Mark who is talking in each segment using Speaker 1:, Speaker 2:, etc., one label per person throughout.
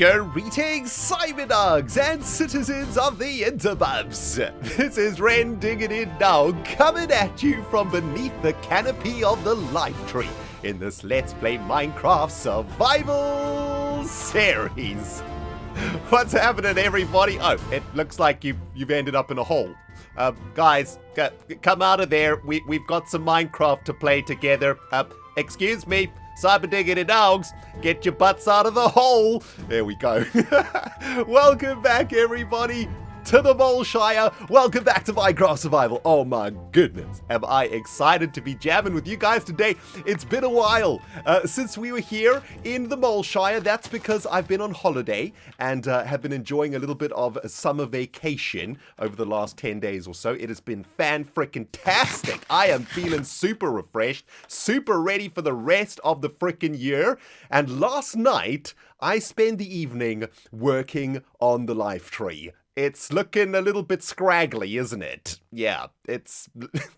Speaker 1: Greetings, Cyberdogs and citizens of the interbubs. This is ReNDoG coming at you from beneath the canopy of the life tree in this Let's Play Minecraft Survival series. What's happening, everybody? Oh, it looks like you've ended up in a hole. Guys, come out of there. We've got some Minecraft to play together. Excuse me. Cyberdog, get your butts out of the hole. There we go. Welcome back, everybody, to the Moleshire. Welcome back to Minecraft Survival. Oh my goodness, am I excited to be jamming with you guys today. It's been a while since we were here in the Moleshire. That's because I've been on holiday and have been enjoying a little bit of a summer vacation over the last 10 days or so. It has been fan-frickin-tastic. I am feeling super refreshed, super ready for the rest of the frickin' year. And last night, I spent the evening working on the life tree. It's looking a little bit scraggly, isn't it? Yeah, it's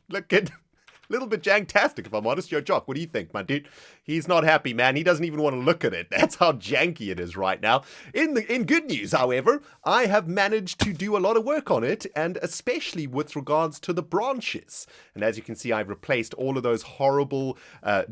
Speaker 1: looking a little bit janktastic, if I'm honest. Yo, Jock, what do you think, my dude? He's not happy, man. He doesn't even want to look at it. That's how janky it is right now. In good news, however, I have managed to do a lot of work on it, and especially with regards to the branches. And as you can see, I've replaced all of those horrible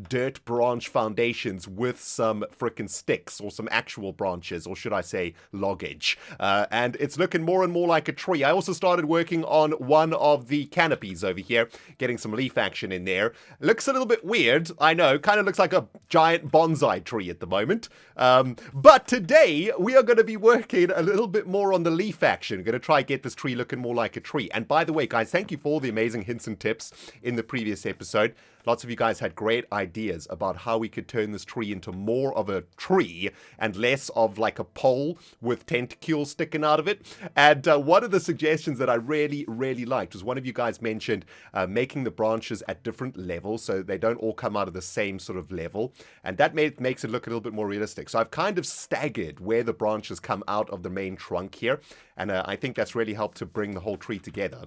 Speaker 1: dirt branch foundations with some frickin' sticks, or some actual branches, or should I say loggage. And it's looking more and more like a tree. I also started working on one of the canopies over here, getting some leaf action in there. Looks a little bit weird, I know. Kind of looks like a giant bonsai tree at the moment. But today, we are going to be working a little bit more on the leaf action. Going to try get this tree looking more like a tree. And by the way, guys, thank you for all the amazing hints and tips in the previous episode. Lots of you guys had great ideas about how we could turn this tree into more of a tree and less of like a pole with tentacles sticking out of it. And one of the suggestions that I really, really liked was one of you guys mentioned making the branches at different levels so they don't all come out of the same sort of level. And that makes it look a little bit more realistic. So I've kind of staggered where the branches come out of the main trunk here. And I think that's really helped to bring the whole tree together.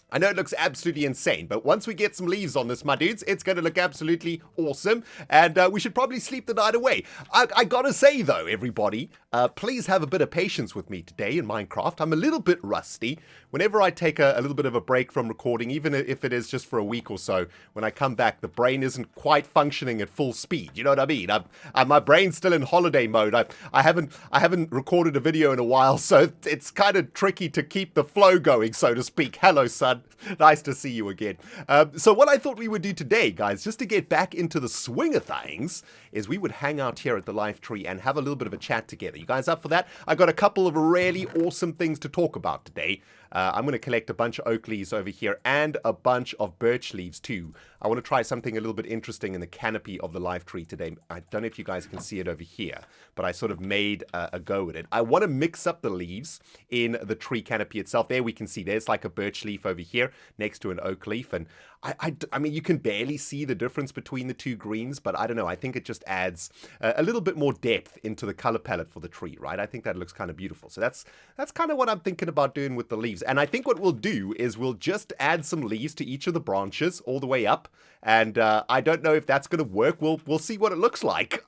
Speaker 1: I know it looks absolutely insane, but once we get some leaves on this, my dudes, it's going to look absolutely awesome, and we should probably sleep the night away. I gotta say, though, everybody, please have a bit of patience with me today in Minecraft. I'm a little bit rusty. Whenever I take a little bit of a break from recording, even if it is just for a week or so, when I come back, the brain isn't quite functioning at full speed. You know what I mean? My brain's still in holiday mode. I haven't recorded a video in a while, so it's kind of tricky to keep the flow going, so to speak. Hello, son. Nice to see you again. So what I thought we would do today, guys, just to get back into the swing of things, is we would hang out here at the life tree and have a little bit of a chat together. You guys up for that? I got a couple of really awesome things to talk about today. I'm going to collect a bunch of oak leaves over here and a bunch of birch leaves too. I want to try something a little bit interesting in the canopy of the life tree today. I don't know if you guys can see it over here, but I sort of made a go at it. I want to mix up the leaves in the tree canopy itself. There we can see there's like a birch leaf over here next to an oak leaf. And I mean, you can barely see the difference between the two greens, but I don't know. I think it just adds a little bit more depth into the color palette for the tree, right? I think that looks kind of beautiful. So that's kind of what I'm thinking about doing with the leaves. And I think what we'll do is we'll just add some leaves to each of the branches all the way up. And I don't know if that's going to work. We'll see what it looks like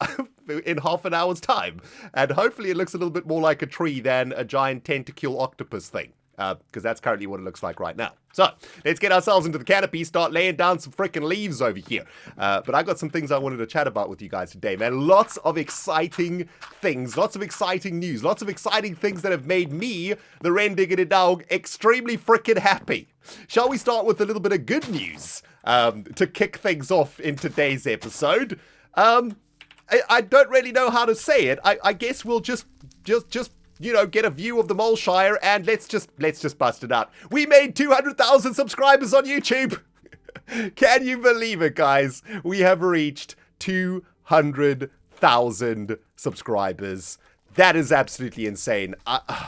Speaker 1: in half an hour's time. And hopefully it looks a little bit more like a tree than a giant tentacule octopus thing. Because that's currently what it looks like right now. So, let's get ourselves into the canopy, start laying down some freaking leaves over here. But I got some things I wanted to chat about with you guys today, man. Lots of exciting things, lots of exciting news, lots of exciting things that have made me, the ReNDoG, extremely freaking happy. Shall we start with a little bit of good news to kick things off in today's episode? I don't really know how to say it. I guess we'll just you know, get a view of the Moleshire, and let's just bust it out. We made 200,000 subscribers on YouTube. Can you believe it, guys? We have reached 200,000 subscribers. That is absolutely insane.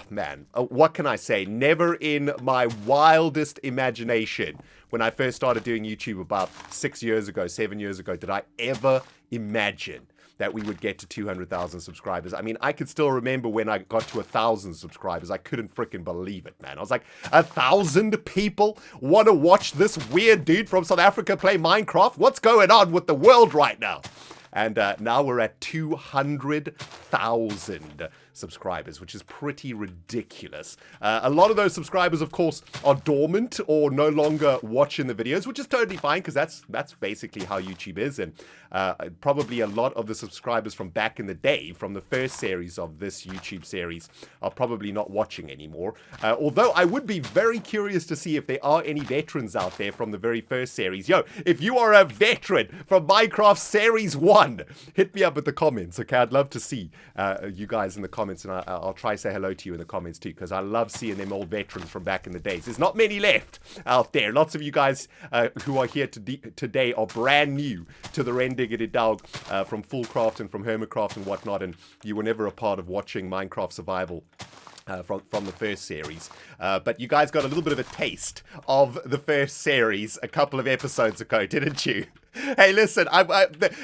Speaker 1: Man, what can I say? Never in my wildest imagination, when I first started doing YouTube about 7 years ago, did I ever imagine that we would get to 200,000 subscribers. I mean, I could still remember when I got to 1,000 subscribers. I couldn't freaking believe it, man. I was like, 1,000 people want to watch this weird dude from South Africa play Minecraft? What's going on with the world right now? And now we're at 200,000. subscribers, which is pretty ridiculous. A lot of those subscribers, of course, are dormant or no longer watching the videos, which is totally fine because that's basically how YouTube is. And probably a lot of the subscribers from back in the day, from the first series of this YouTube series, are probably not watching anymore. Although I would be very curious to see if there are any veterans out there from the very first series. Yo, if you are a veteran from Minecraft Series 1, hit me up in the comments, okay? I'd love to see you guys in the comments, and I'll try to say hello to you in the comments too, because I love seeing them old veterans from back in the days. There's not many left out there. Lots of you guys who are here today are brand new to the ReNDoG from Fullcraft and from Hermitcraft and whatnot, and you were never a part of watching Minecraft Survival from the first series. But you guys got a little bit of a taste of the first series a couple of episodes ago, didn't you? Hey, listen,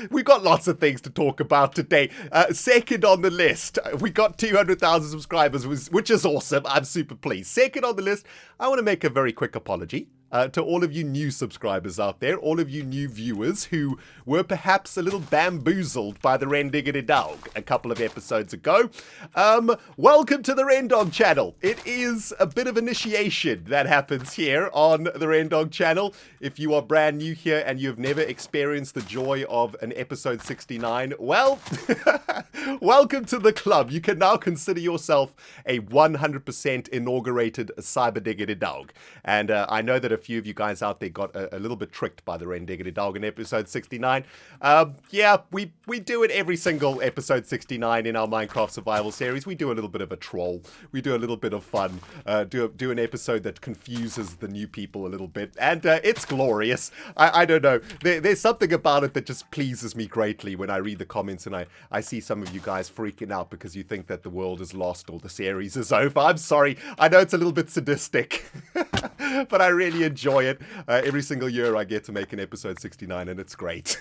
Speaker 1: we got lots of things to talk about today. Second on the list, we got 200,000 subscribers, which is awesome. I'm super pleased. Second on the list, I want to make a very quick apology to all of you new subscribers out there, all of you new viewers who were perhaps a little bamboozled by the ReNDoG a couple of episodes ago. Welcome to the ReNDoG channel. It is a bit of initiation that happens here on the ReNDoG channel. If you are brand new here and you've never experienced the joy of an episode 69, well, welcome to the club. You can now consider yourself a 100% inaugurated Cyberdog. And I know that a few of you guys out there got a little bit tricked by the ReNDoG in episode 69. Yeah, we do it every single episode 69 in our Minecraft Survival series. We do a little bit of a troll. We do a little bit of fun. Do an episode that confuses the new people a little bit. And it's glorious. I don't know. There's something about it that just pleases me greatly when I read the comments and I see some of you guys freaking out because you think that the world is lost or the series is over. I'm sorry. I know it's a little bit sadistic, but I really enjoy it. Every single year I get to make an episode 69 and it's great.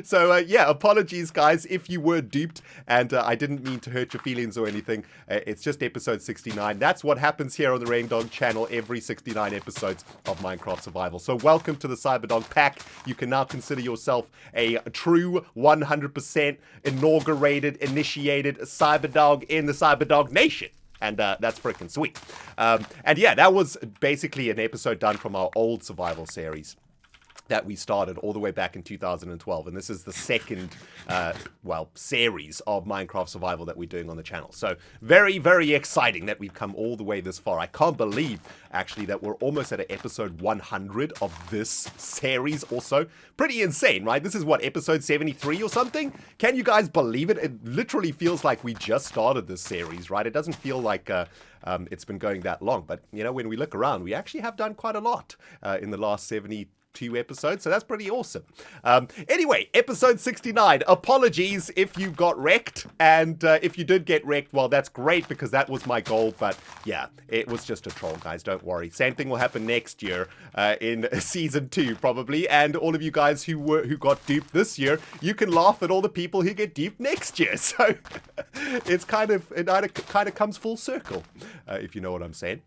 Speaker 1: So yeah, apologies guys if you were duped, and I didn't mean to hurt your feelings or anything. It's just episode 69. That's what happens here on the ReNDoG channel every 69 episodes of Minecraft Survival. So welcome to the Cyberdog pack. You can now consider yourself a true 100% inaugurated, initiated Cyberdog in the Cyberdog Nation. And that's freaking sweet. And yeah, that was basically an episode done from our old survival series that we started all the way back in 2012. And this is the second, series of Minecraft Survival that we're doing on the channel. So very, very exciting that we've come all the way this far. I can't believe, actually, that we're almost at episode 100 of this series also. Pretty insane, right? This is what, episode 73 or something? Can you guys believe it? It literally feels like we just started this series, right? It doesn't feel like it's been going that long. But, you know, when we look around, we actually have done quite a lot in the last 72 episodes, so that's pretty awesome. Anyway, episode 69. Apologies if you got wrecked, and if you did get wrecked, well, that's great because that was my goal. But yeah, it was just a troll, guys. Don't worry. Same thing will happen next year in season 2, probably. And all of you guys who got duped this year, you can laugh at all the people who get duped next year. So it kind of comes full circle, if you know what I'm saying.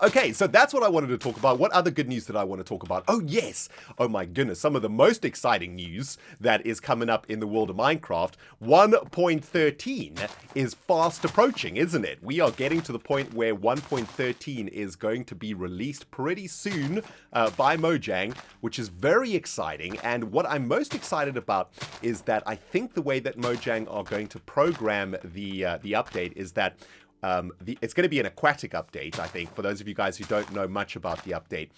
Speaker 1: Okay, so that's what I wanted to talk about. What other good news did I want to talk about? Oh, yes. Oh, my goodness. Some of the most exciting news that is coming up in the world of Minecraft. 1.13 is fast approaching, isn't it? We are getting to the point where 1.13 is going to be released pretty soon by Mojang, which is very exciting. And what I'm most excited about is that I think the way that Mojang are going to program the update is that it's going to be an aquatic update, I think. For those of you guys who don't know much about the update,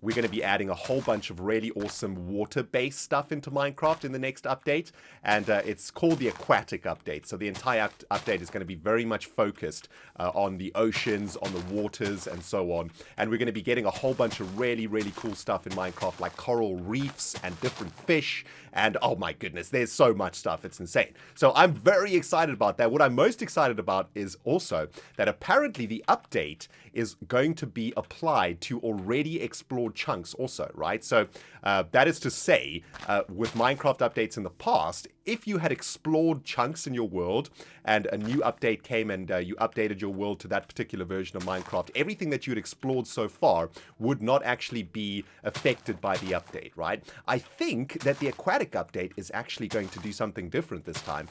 Speaker 1: we're going to be adding a whole bunch of really awesome water-based stuff into Minecraft in the next update, and it's called the aquatic update. So the entire update is going to be very much focused on the oceans, on the waters, and so on. And we're going to be getting a whole bunch of really, really cool stuff in Minecraft, like coral reefs and different fish, and oh my goodness, there's so much stuff. It's insane. So I'm very excited about that. What I'm most excited about is also that apparently the update is going to be applied to already explored chunks also, right? So that is to say, with Minecraft updates in the past, if you had explored chunks in your world and a new update came and you updated your world to that particular version of Minecraft, everything that you had explored so far would not actually be affected by the update, right? I think that the aquatic update is actually going to do something different this time.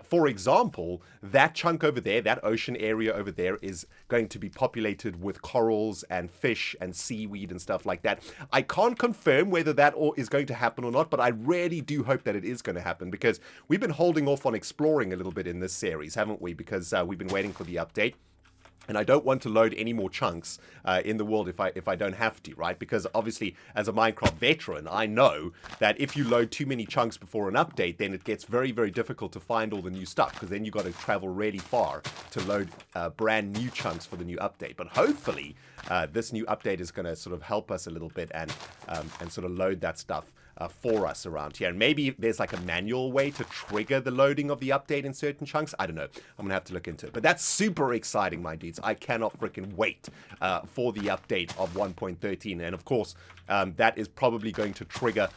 Speaker 1: For example, that chunk over there, that ocean area over there, is going to be populated with corals and fish and seaweed and stuff like that. I can't confirm whether that is going to happen or not, but I really do hope that it is going to happen, because we've been holding off on exploring a little bit in this series, haven't we? Because we've been waiting for the update. And I don't want to load any more chunks in the world if I don't have to, right? Because obviously, as a Minecraft veteran, I know that if you load too many chunks before an update, then it gets very, very difficult to find all the new stuff, because then you've got to travel really far to load brand new chunks for the new update. But hopefully, this new update is going to sort of help us a little bit and sort of load that stuff for us around here. And maybe there's like a manual way to trigger the loading of the update in certain chunks. I don't know. I'm going to have to look into it. But that's super exciting, my dudes. I cannot freaking wait for the update of 1.13. And of course, that is probably going to trigger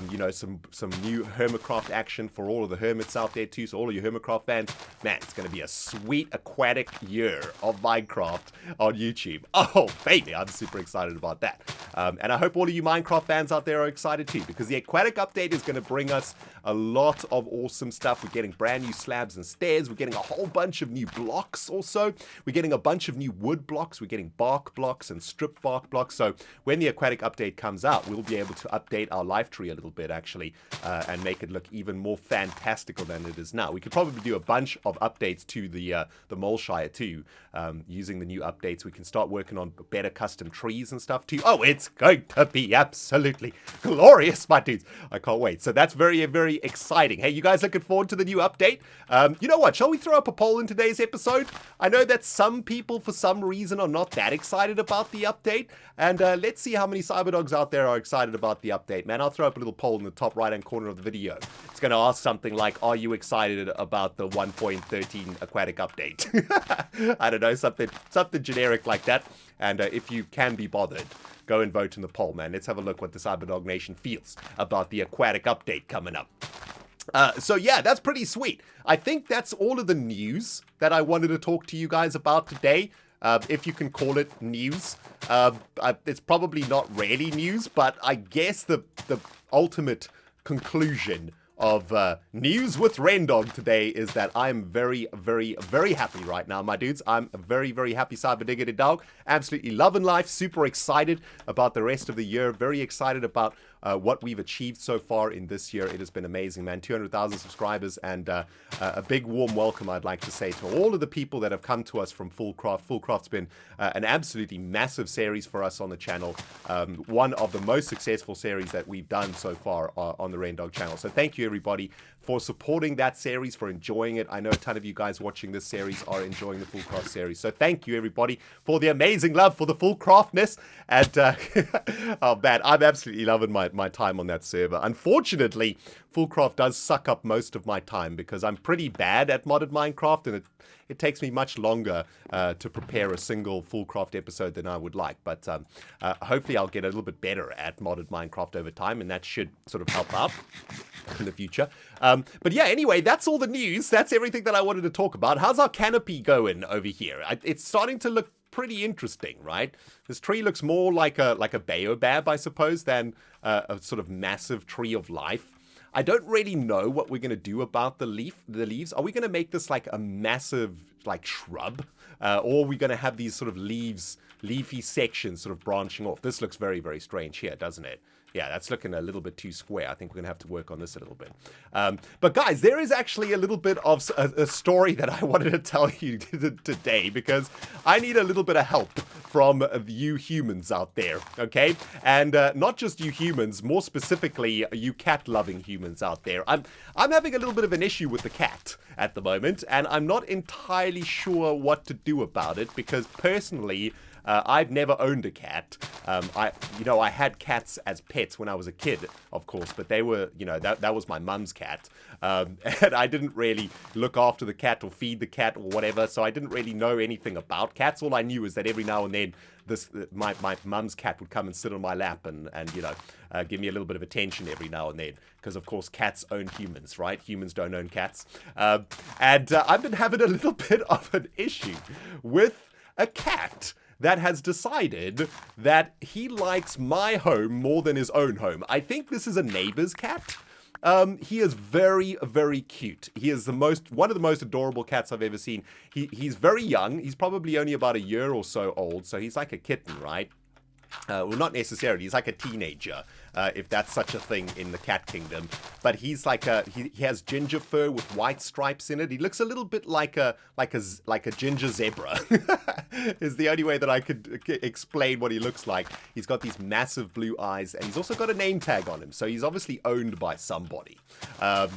Speaker 1: you know, some new Hermitcraft action for all of the hermits out there too. So all of you Hermitcraft fans, man, it's going to be a sweet aquatic year of Minecraft on YouTube. Oh, baby, I'm super excited about that. And I hope all of you Minecraft fans out there are excited too, because the aquatic update is going to bring us a lot of awesome stuff. We're getting brand new slabs and stairs. We're getting a whole bunch of new blocks also. We're getting a bunch of new wood blocks. We're getting bark blocks and strip bark blocks. So when the aquatic update comes out, we'll be able to update our life tree a little bit, actually, and make it look even more fantastical than it is now. We could probably do a bunch of updates to the Moleshire too. Using the new updates, we can start working on better custom trees and stuff too. Oh, it's going to be absolutely glorious, my dudes. I can't wait. So that's very, very exciting. Hey, you guys looking forward to the new update? You know what? Shall we throw up a poll in today's episode? I know that some people, for some reason, are not that excited about the update. And let's see how many Cyberdogs out there are excited about the update, man. I'll throw up a little poll in the top right-hand corner of the video. It's going to ask something like, are you excited about the 1.13 aquatic update? I don't know, something generic like that. And if you can be bothered, go and vote in the poll, man. Let's have a look what the Cyberdog Nation feels about the aquatic update coming up. So yeah, that's pretty sweet. I think that's all of the news that I wanted to talk to you guys about today. If you can call it news. It's probably not really news, but I guess the ultimate conclusion of news with ReNDoG today is that I'm very, very, very happy right now, my dudes. I'm a very, very happy Cyberdog dog. Absolutely loving life. Super excited about the rest of the year. Very excited about what we've achieved so far in this year. It has been amazing, man. 200,000 subscribers, and a big warm welcome, I'd like to say, to all of the people that have come to us from Fullcraft. Fullcraft's been an absolutely massive series for us on the channel. One of the most successful series that we've done so far on the ReNDoG channel. So thank you, everybody, for supporting that series, for enjoying it. I know a ton of you guys watching this series are enjoying the Fullcraft series. So thank you, everybody, for the amazing love for the Fullcraftness. And, oh, man, I'm absolutely loving my time on that server. Unfortunately, Fullcraft does suck up most of my time because I'm pretty bad at modded Minecraft, and it takes me much longer to prepare a single Fullcraft episode than I would like. But hopefully I'll get a little bit better at modded Minecraft over time, and that should sort of help out in the future. But yeah, anyway, that's all the news. That's everything that I wanted to talk about. How's our canopy going over here? It's starting to look pretty interesting, right? This tree looks more like a baobab, I suppose, than a sort of massive tree of life. I don't really know what we're going to do about the leaves. Are we going to make this like a massive like shrub? Or are we going to have these sort of leafy sections sort of branching off? This looks very, very strange here, doesn't it? Yeah, that's looking a little bit too square. I think we're going to have to work on this a little bit. But guys, there is actually a little bit of a story that I wanted to tell you today, because I need a little bit of help from you humans out there, okay? And not just you humans, more specifically, you cat-loving humans out there. I'm having a little bit of an issue with the cat at the moment, and I'm not entirely sure what to do about it, because personally, I've never owned a cat. I had cats as pets when I was a kid, of course, but they were, that was my mum's cat. And I didn't really look after the cat or feed the cat or whatever, so I didn't really know anything about cats. All I knew is that every now and then my mum's cat would come and sit on my lap and give me a little bit of attention every now and then, because of course cats own humans, right? Humans don't own cats. And I've been having a little bit of an issue with a cat that has decided that he likes my home more than his own home. I think this is a neighbor's cat. He is very, very cute. He is one of the most adorable cats I've ever seen. He's very young. He's probably only about a year or so old, so he's like a kitten, right? Well, not necessarily. He's like a teenager, if that's such a thing in the cat kingdom. But he's like he has ginger fur with white stripes in it. He looks a little bit like a ginger zebra. Is the only way that I could explain what he looks like. He's got these massive blue eyes, and he's also got a name tag on him. So he's obviously owned by somebody. I'm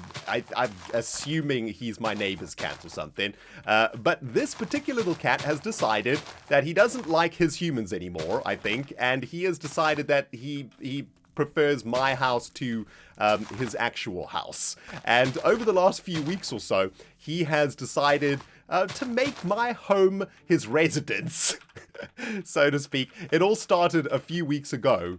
Speaker 1: assuming he's my neighbor's cat or something. But this particular little cat has decided that he doesn't like his humans anymore, I think. And he has decided that he prefers my house to his actual house. And over the last few weeks or so, he has decided to make my home his residence, so to speak. It all started a few weeks ago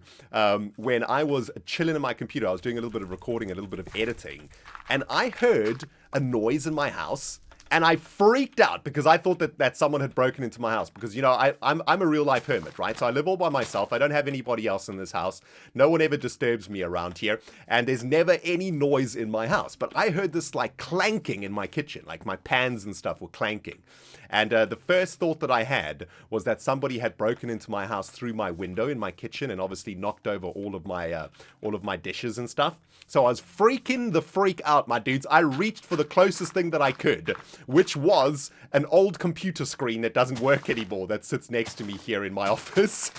Speaker 1: when I was chilling on my computer. I was doing a little bit of recording, a little bit of editing, and I heard a noise in my house. And I freaked out because I thought that someone had broken into my house. Because, I'm a real life hermit, right? So I live all by myself. I don't have anybody else in this house. No one ever disturbs me around here. And there's never any noise in my house. But I heard this like clanking in my kitchen. Like my pans and stuff were clanking. And the first thought that I had was that somebody had broken into my house through my window in my kitchen and obviously knocked over all of my dishes and stuff. So I was freaking the freak out, my dudes. I reached for the closest thing that I could, which was an old computer screen that doesn't work anymore that sits next to me here in my office.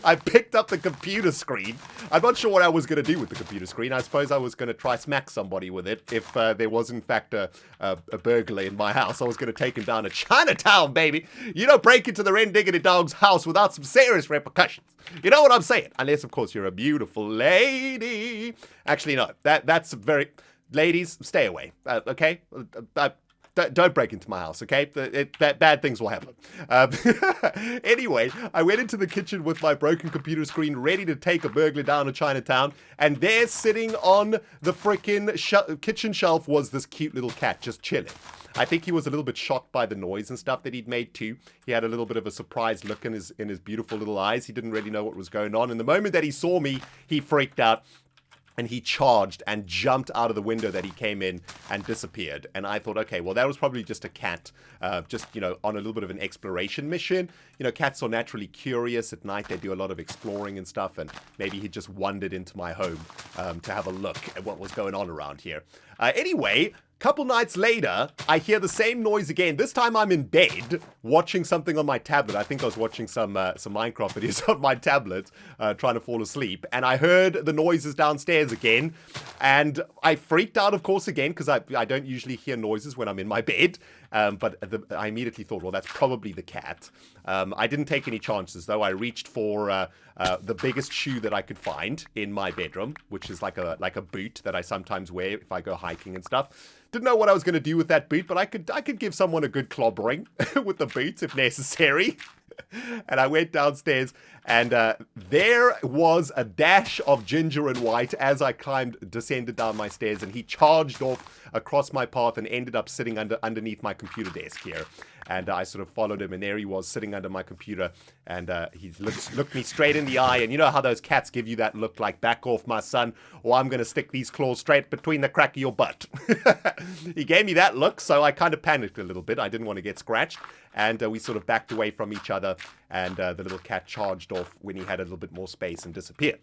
Speaker 1: I picked up the computer screen. I'm not sure what I was going to do with the computer screen. I suppose I was going to try smack somebody with it if there was in fact a burglar in my house. I was going to take him down to Chinatown, baby. You don't break into the ReNDoG's house without some serious repercussions. You know what I'm saying? Unless, of course, you're a beautiful lady. Actually, no. That's very... Ladies, stay away, okay? Don't break into my house, okay? Bad things will happen. Anyway, I went into the kitchen with my broken computer screen, ready to take a burglar down to Chinatown, and there, sitting on the frickin' kitchen shelf, was this cute little cat just chilling. I think he was a little bit shocked by the noise and stuff that he'd made too. He had a little bit of a surprised look in his beautiful little eyes. He didn't really know what was going on. And the moment that he saw me, he freaked out. And he charged and jumped out of the window that he came in and disappeared. And I thought, okay, well, that was probably just a cat, just, on a little bit of an exploration mission. Cats are naturally curious at night. They do a lot of exploring and stuff. And maybe he just wandered into my home to have a look at what was going on around here. Anyway, couple nights later, I hear the same noise again. This time I'm in bed watching something on my tablet. I think I was watching some Minecraft videos on my tablet, trying to fall asleep. And I heard the noises downstairs again. And I freaked out, of course, again, because I don't usually hear noises when I'm in my bed. But I immediately thought, well, that's probably the cat. I didn't take any chances, though. I reached for the biggest shoe that I could find in my bedroom, which is like a boot that I sometimes wear if I go hiking and stuff. Didn't know what I was going to do with that boot, but I could give someone a good clobbering with the boots if necessary. And I went downstairs, and there was a dash of ginger and white as I descended down my stairs, and he charged off across my path and ended up sitting underneath my computer desk here. And I sort of followed him, and there he was sitting under my computer, and he looked me straight in the eye. And you know how those cats give you that look, like, back off, my son, or I'm going to stick these claws straight between the crack of your butt. He gave me that look, so I kind of panicked a little bit. I didn't want to get scratched, and we sort of backed away from each other, and the little cat charged off when he had a little bit more space and disappeared.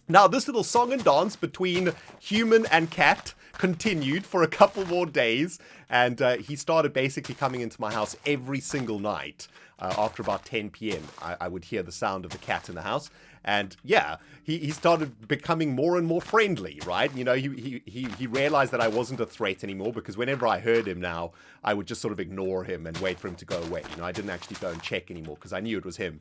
Speaker 1: Now, this little song and dance between human and cat continued for a couple more days, and he started basically coming into my house every single night. After about 10 p.m., I would hear the sound of the cat in the house, And yeah, he started becoming more and more friendly, right? You know, he realized that I wasn't a threat anymore, because whenever I heard him now, I would just sort of ignore him and wait for him to go away. You know, I didn't actually go and check anymore because I knew it was him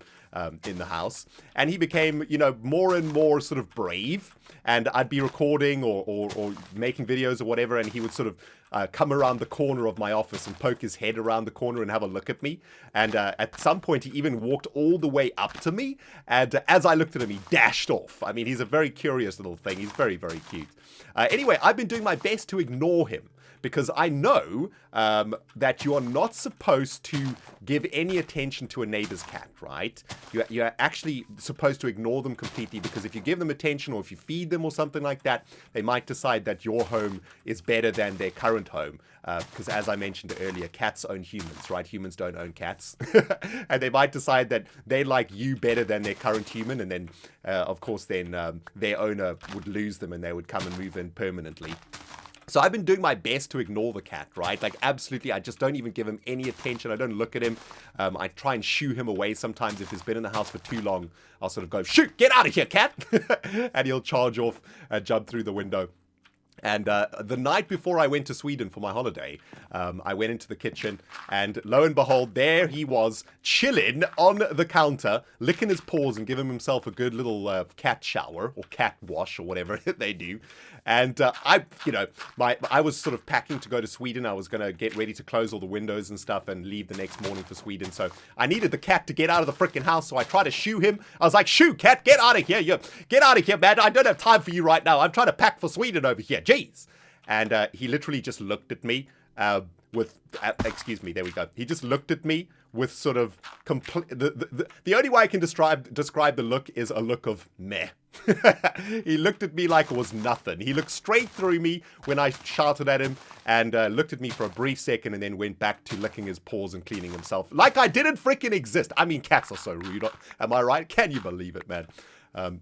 Speaker 1: in the house. And he became, you know, more and more sort of brave. And I'd be recording or making videos or whatever, and he would sort of come around the corner of my office and poke his head around the corner and have a look at me. And at some point, he even walked all the way up to me. And as I looked at him, he dashed off. I mean, he's a very curious little thing. He's very, very cute. Anyway, I've been doing my best to ignore him, because I know that you are not supposed to give any attention to a neighbor's cat, right? You're actually supposed to ignore them completely, because if you give them attention or if you feed them or something like that, they might decide that your home is better than their current home. Because as I mentioned earlier, cats own humans, right? Humans don't own cats. And they might decide that they like you better than their current human. And then, of course, then their owner would lose them and they would come and move in permanently. So I've been doing my best to ignore the cat, right? Like, absolutely, I just don't even give him any attention. I don't look at him. I try and shoo him away sometimes. If he's been in the house for too long, I'll sort of go, shoot, get out of here, cat. And he'll charge off and jump through the window. And the night before I went to Sweden for my holiday, I went into the kitchen, and lo and behold, there he was, chilling on the counter, licking his paws and giving himself a good little cat shower, or cat wash, or whatever they do. And I was sort of packing to go to Sweden. I was going to get ready to close all the windows and stuff and leave the next morning for Sweden. So I needed the cat to get out of the freaking house. So I tried to shoo him. I was like, shoo, cat, get out of here. Get out of here, man. I don't have time for you right now. I'm trying to pack for Sweden over here. Jeez. And he literally just looked at me with, excuse me, there we go. He just looked at me with sort of the only way I can describe the look is a look of meh. He looked at me like it was nothing. He looked straight through me when I shouted at him, and looked at me for a brief second, and then went back to licking his paws and cleaning himself like I didn't freaking exist. I mean, cats are so rude. Am I right? Can you believe it, man?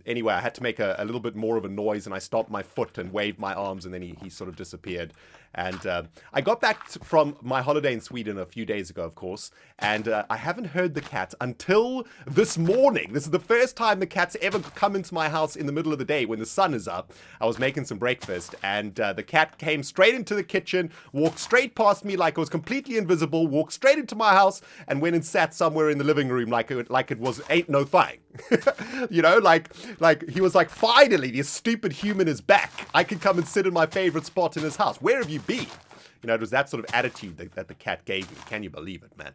Speaker 1: Anyway, I had to make a little bit more of a noise, and I stomped my foot and waved my arms, and then he sort of disappeared. And I got back from my holiday in Sweden a few days ago, of course, and I haven't heard the cat until this morning. This is the first time the cat's ever come into my house in the middle of the day when the sun is up. I was making some breakfast, and the cat came straight into the kitchen, walked straight past me like it was completely invisible, walked straight into my house, and went and sat somewhere in the living room like it was ain't no thing. You know, like he was like, finally, this stupid human is back. I can come and sit in my favorite spot in his house. Where have you been? You know, it was that sort of attitude that the cat gave me. Can you believe it, man?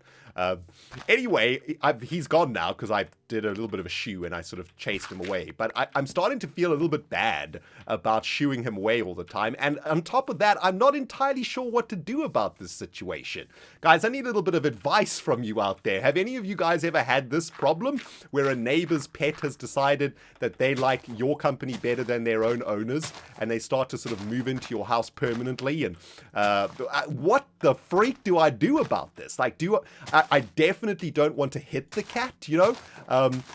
Speaker 1: Anyway, he's gone now because I did a little bit of a shoo and I sort of chased him away. But I'm starting to feel a little bit bad about shooing him away all the time. And on top of that, I'm not entirely sure what to do about this situation. Guys, I need a little bit of advice from you out there. Have any of you guys ever had this problem where a neighbor's pet has decided that they like your company better than their own owners, and they start to sort of move into your house permanently? And what the freak do I do about this? Like, I definitely don't want to hit the cat, you know,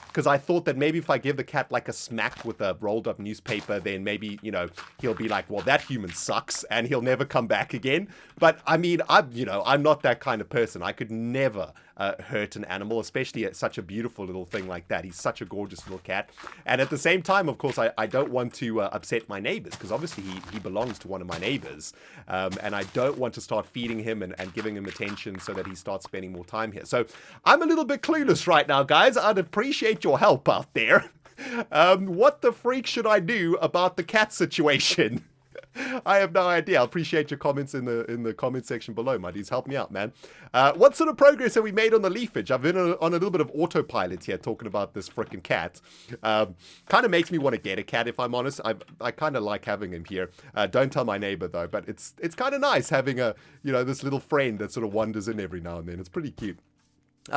Speaker 1: because I thought that maybe if I give the cat like a smack with a rolled up newspaper, then maybe, you know, he'll be like, well, that human sucks, and he'll never come back again. But I mean, I'm not that kind of person. I could never hurt an animal, especially such a beautiful little thing like that. He's such a gorgeous little cat. And at the same time, of course, I don't want to upset my neighbors, because obviously he belongs to one of my neighbors. And I don't want to start feeding him and giving him attention so that he starts spending more time here. So I'm a little bit clueless right now, guys. I'd appreciate your help out there. What the freak should I do about the cat situation? I have no idea. I appreciate your comments in the comment section below, my dudes. Help me out, man. What sort of progress have we made on the leafage? I've been on a little bit of autopilot here talking about this freaking cat. Kind of makes me want to get a cat, if I'm honest. I kind of like having him here. Don't tell my neighbor, though, but it's kind of nice having this little friend that sort of wanders in every now and then. It's pretty cute.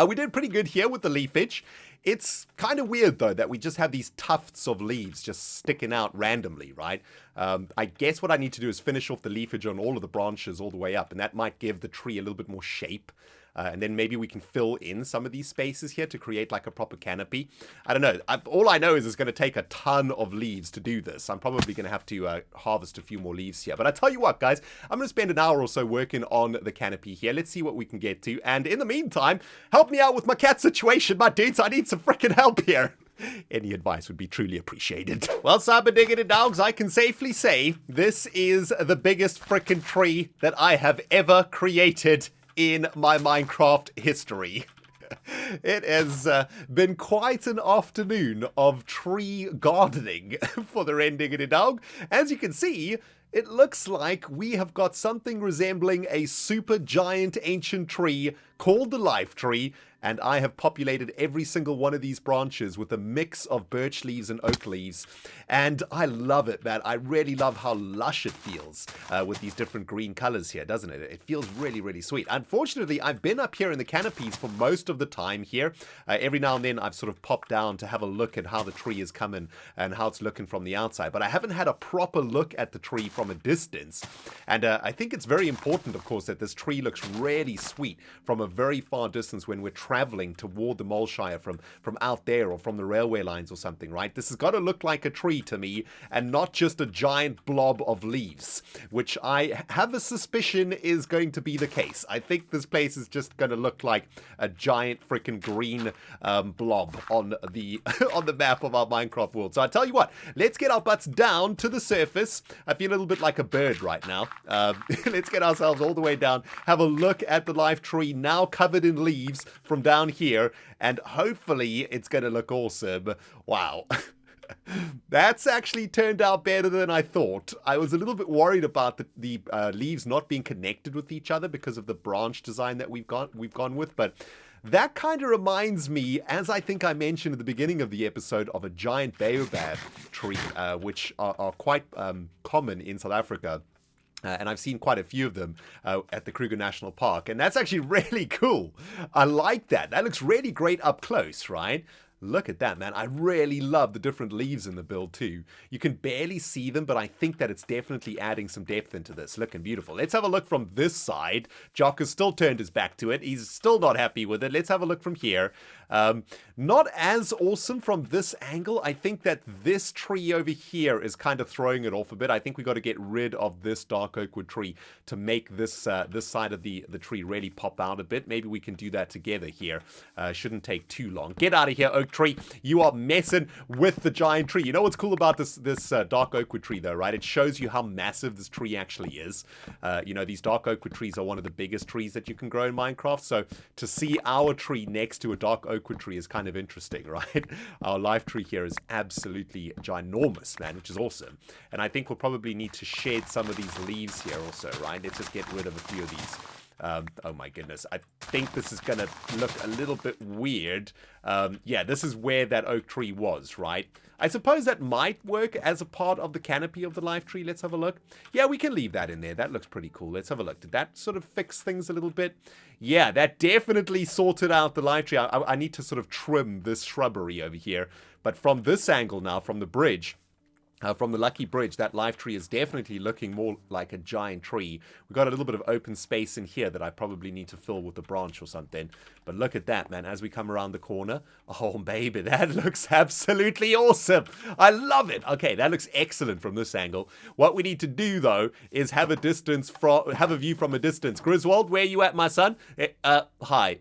Speaker 1: We did pretty good here with the leafage. It's kind of weird, though, that we just have these tufts of leaves just sticking out randomly, right? I guess what I need to do is finish off the leafage on all of the branches all the way up, and that might give the tree a little bit more shape. And then maybe we can fill in some of these spaces here to create like a proper canopy. I don't know. All I know is it's going to take a ton of leaves to do this. I'm probably going to have to harvest a few more leaves here. But I tell you what, guys, I'm going to spend an hour or so working on the canopy here. Let's see what we can get to. And in the meantime, help me out with my cat situation, my dudes. I need some freaking help here. Any advice would be truly appreciated. Well, Cyberdiggity dogs, I can safely say this is the biggest frickin' tree that I have ever created in my Minecraft history. It has been quite an afternoon of tree gardening for the ReNDoG dog. As you can see, it looks like we have got something resembling a super giant ancient tree called the life tree, and I have populated every single one of these branches with a mix of birch leaves and oak leaves, and I love it, man. I really love how lush it feels with these different green colors here, doesn't it? It feels really, really sweet. Unfortunately, I've been up here in the canopies for most of the time here. Every now and then I've sort of popped down to have a look at how the tree is coming and how it's looking from the outside, but I haven't had a proper look at the tree from a distance, and I think it's very important, of course, that this tree looks really sweet from a very far distance when we're traveling toward the Moleshire from out there or from the railway lines or something, right? This has got to look like a tree to me and not just a giant blob of leaves, which I have a suspicion is going to be the case. I think this place is just going to look like a giant freaking green blob on the on the map of our Minecraft world. So I tell you what, let's get our butts down to the surface. I feel a little bit like a bird right now. Let's get ourselves all the way down, have a look at the life tree now covered in leaves from down here, and hopefully it's going to look awesome. Wow. That's actually turned out better than I thought. I was a little bit worried about the leaves not being connected with each other because of the branch design that we've gone with, but that kind of reminds me, as I think I mentioned at the beginning of the episode, of a giant baobab tree, which are quite common in South Africa. And I've seen quite a few of them at the Kruger National Park. And that's actually really cool. I like that. That looks really great up close, right? Look at that, man. I really love the different leaves in the build too. You can barely see them, but I think that it's definitely adding some depth into this. Looking beautiful. Let's have a look from this side. Jock has still turned his back to it. He's still not happy with it. Let's have a look from here. Not as awesome from this angle. I think that this tree over here is kind of throwing it off a bit. I think we got to get rid of this dark oak wood tree to make this this side of the tree really pop out a bit. Maybe we can do that together here. Shouldn't take too long. Get out of here, oak tree. You are messing with the giant tree. You know what's cool about this dark oak wood tree though, right? It shows you how massive this tree actually is. You know, these dark oak wood trees are one of the biggest trees that you can grow in Minecraft. So to see our tree next to a dark oak wood tree is kind of interesting, right? Our life tree here is absolutely ginormous, man, which is awesome. And I think we'll probably need to shed some of these leaves here also, right? Let's just get rid of a few of these. Oh my goodness, I think this is gonna look a little bit weird. Yeah, this is where that oak tree was, right? I suppose that might work as a part of the canopy of the life tree. Let's have a look. Yeah, we can leave that in there. That looks pretty cool. Let's have a look. Did that sort of fix things a little bit? Yeah, that definitely sorted out the life tree. I need to sort of trim this shrubbery over here. But from this angle now, from the bridge, from the Lucky Bridge, that life tree is definitely looking more like a giant tree. We've got a little bit of open space in here that I probably need to fill with a branch or something. But look at that, man, as we come around the corner. Oh, baby, that looks absolutely awesome. I love it. Okay, that looks excellent from this angle. What we need to do, though, is have a view from a distance. Griswold, where are you at, my son? Hi.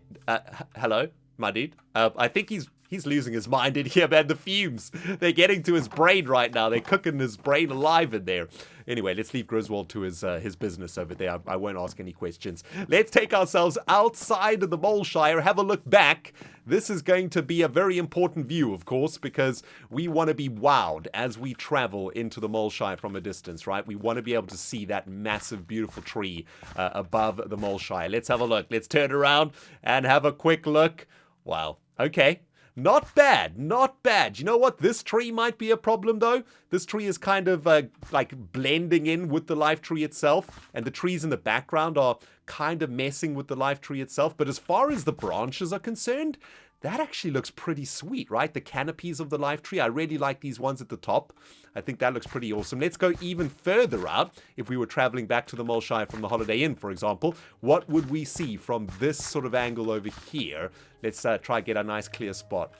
Speaker 1: Hello, my dude. I think he's losing his mind in here, man. The fumes, they're getting to his brain right now. They're cooking his brain alive in there. Anyway, let's leave Griswold to his business over there. I won't ask any questions. Let's take ourselves outside of the Moleshire, have a look back. This is going to be a very important view, of course, because we want to be wowed as we travel into the Moleshire from a distance, right? We want to be able to see that massive, beautiful tree above the Moleshire. Let's have a look. Let's turn around and have a quick look. Wow. Okay. Not bad, not bad. You know what? This tree might be a problem, though. This tree is kind of like blending in with the life tree itself, and the trees in the background are kind of messing with the life tree itself. But as far as the branches are concerned, that actually looks pretty sweet, right? The canopies of the life tree. I really like these ones at the top. I think that looks pretty awesome. Let's go even further out. If we were traveling back to the Moleshire from the Holiday Inn, for example, what would we see from this sort of angle over here? Let's try get a nice clear spot.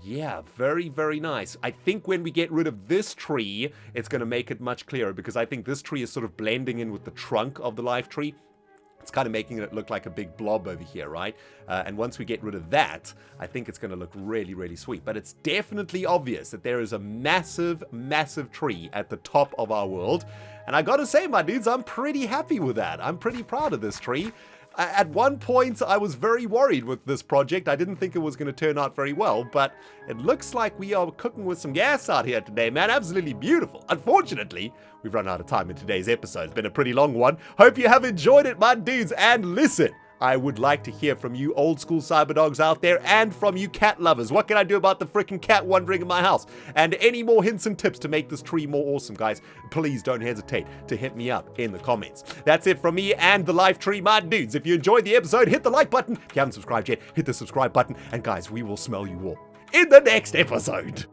Speaker 1: Yeah, very, very nice. I think when we get rid of this tree, it's going to make it much clearer because I think this tree is sort of blending in with the trunk of the life tree. It's kind of making it look like a big blob over here, right? And once we get rid of that, I think it's going to look really, really sweet. But it's definitely obvious that there is a massive, massive tree at the top of our world. And I gotta say, my dudes, I'm pretty happy with that. I'm pretty proud of this tree. At one point, I was very worried with this project. I didn't think it was going to turn out very well, but it looks like we are cooking with some gas out here today, man. Absolutely beautiful. Unfortunately, we've run out of time in today's episode. It's been a pretty long one. Hope you have enjoyed it, my dudes. And listen, I would like to hear from you old school cyberdogs out there and from you cat lovers. What can I do about the freaking cat wandering in my house? And any more hints and tips to make this tree more awesome, guys, please don't hesitate to hit me up in the comments. That's it from me and the life tree, my dudes. If you enjoyed the episode, hit the like button. If you haven't subscribed yet, hit the subscribe button. And guys, we will smell you all in the next episode.